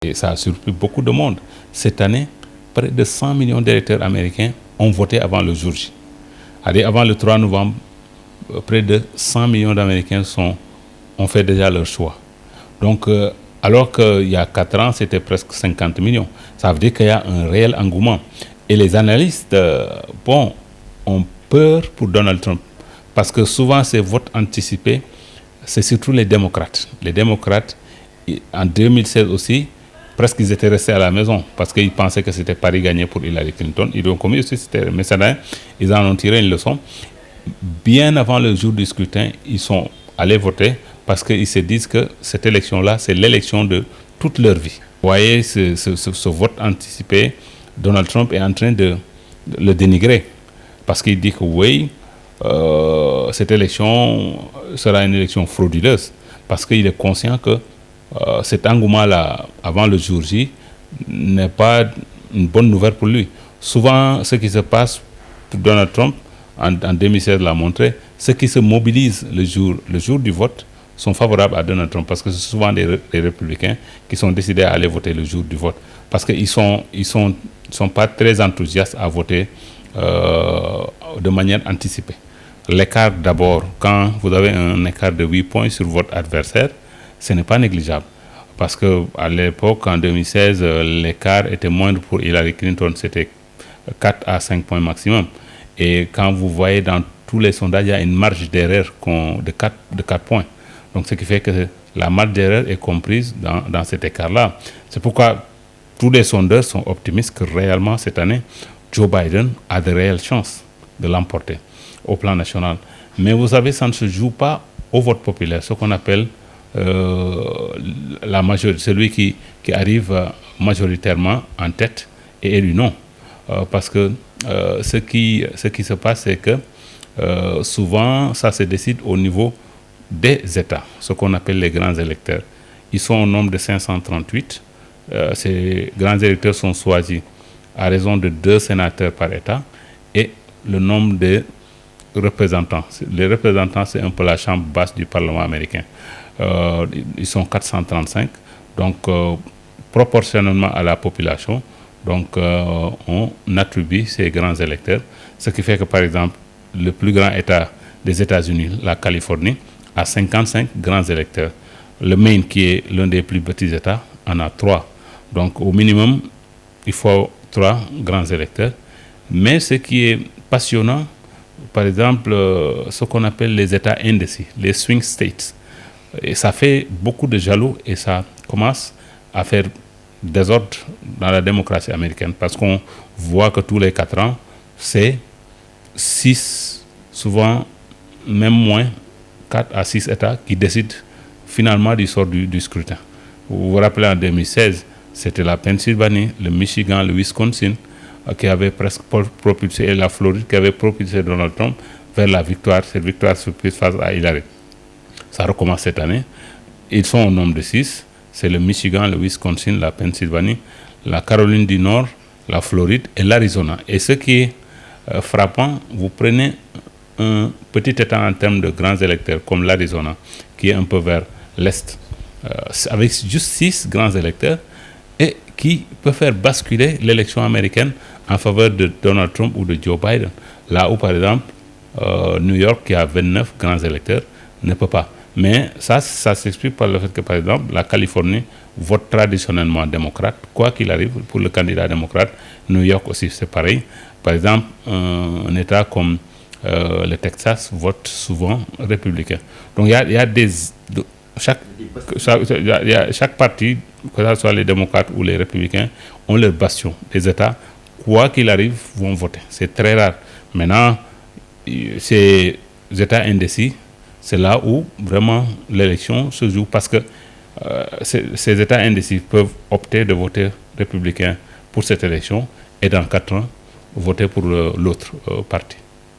Et ça a surpris beaucoup de monde. Cette année, près de 100 millions d'électeurs américains ont voté avant le jour J. Avant le 3 novembre, près de 100 millions d'Américains ont fait déjà leur choix. Donc, alors qu'il y a 4 ans, c'était presque 50 millions. Ça veut dire qu'il y a un réel engouement. Et les analystes ont peur pour Donald Trump. Parce que souvent, ces votes anticipés, c'est surtout les démocrates. Les démocrates, en 2016 aussi, presque ils étaient restés à la maison parce qu'ils pensaient que c'était Paris gagné pour Hillary Clinton. Ils ont commis aussi, mais ça, ils en ont tiré une leçon. Bien avant le jour du scrutin, ils sont allés voter parce qu'ils se disent que cette élection-là, c'est l'élection de toute leur vie. Vous voyez, ce vote anticipé, Donald Trump est en train de le dénigrer parce qu'il dit que oui, cette élection sera une élection frauduleuse parce qu'il est conscient que cet engouement-là, avant le jour J, n'est pas une bonne nouvelle pour lui. Souvent, ce qui se passe pour Donald Trump, en 2016 l'a montré, ceux qui se mobilisent le jour du vote sont favorables à Donald Trump parce que c'est souvent des républicains qui sont décidés à aller voter le jour du vote parce qu'ils sont pas très enthousiastes à voter de manière anticipée. L'écart d'abord, quand vous avez un écart de 8 points sur votre adversaire, ce n'est pas négligeable. Parce qu'à l'époque, en 2016, l'écart était moindre pour Hillary Clinton, c'était 4 à 5 points maximum. Et quand vous voyez dans tous les sondages, il y a une marge d'erreur de 4 points. Donc ce qui fait que la marge d'erreur est comprise dans cet écart-là. C'est pourquoi tous les sondeurs sont optimistes que réellement cette année, Joe Biden a de réelles chances de l'emporter au plan national. Mais vous savez, ça ne se joue pas au vote populaire, ce qu'on appelle la majorité, celui qui arrive majoritairement en tête et élu non. Parce que ce qui se passe, c'est que souvent, ça se décide au niveau des États, ce qu'on appelle les grands électeurs. Ils sont au nombre de 538. Ces grands électeurs sont choisis à raison de 2 sénateurs par État et le nombre de représentants. Les représentants, c'est un peu la chambre basse du Parlement américain. Ils sont 435, donc proportionnellement à la population, donc on attribue ces grands électeurs, ce qui fait que par exemple le plus grand État des États-Unis, la Californie, a 55 grands électeurs. Le Maine, qui est l'un des plus petits États, en a 3. Donc au minimum, il faut 3 grands électeurs. Mais ce qui est passionnant, par exemple, ce qu'on appelle les États indécis, les swing states. Et ça fait beaucoup de jaloux et ça commence à faire désordre dans la démocratie américaine parce qu'on voit que tous les 4 ans, c'est 6, souvent même moins, 4 à 6 États qui décident finalement du sort du scrutin. Vous vous rappelez, en 2016, c'était la Pennsylvanie, le Michigan, le Wisconsin qui avaient presque propulsé, et la Floride qui avait propulsé Donald Trump vers la victoire, cette victoire surprise face à Hillary. Ça recommence cette année. Ils sont au nombre de 6. C'est le Michigan, le Wisconsin, la Pennsylvanie, la Caroline du Nord, la Floride et l'Arizona. Et ce qui est frappant, vous prenez un petit État en termes de grands électeurs comme l'Arizona, qui est un peu vers l'Est, avec juste 6 grands électeurs, et qui peut faire basculer l'élection américaine en faveur de Donald Trump ou de Joe Biden. Là où, par exemple, New York, qui a 29 grands électeurs, ne peut pas. Mais ça s'explique par le fait que, par exemple, la Californie vote traditionnellement démocrate, quoi qu'il arrive pour le candidat démocrate. New York aussi, c'est pareil. Par exemple, un État comme le Texas vote souvent républicain. Donc il y a chaque parti, que ce soit les démocrates ou les républicains, ont leur bastion. Les États, quoi qu'il arrive, vont voter. C'est très rare. Maintenant, ces États indécis, c'est là où vraiment l'élection se joue parce que ces États indécis peuvent opter de voter républicain pour cette élection et dans 4 ans voter pour l'autre parti.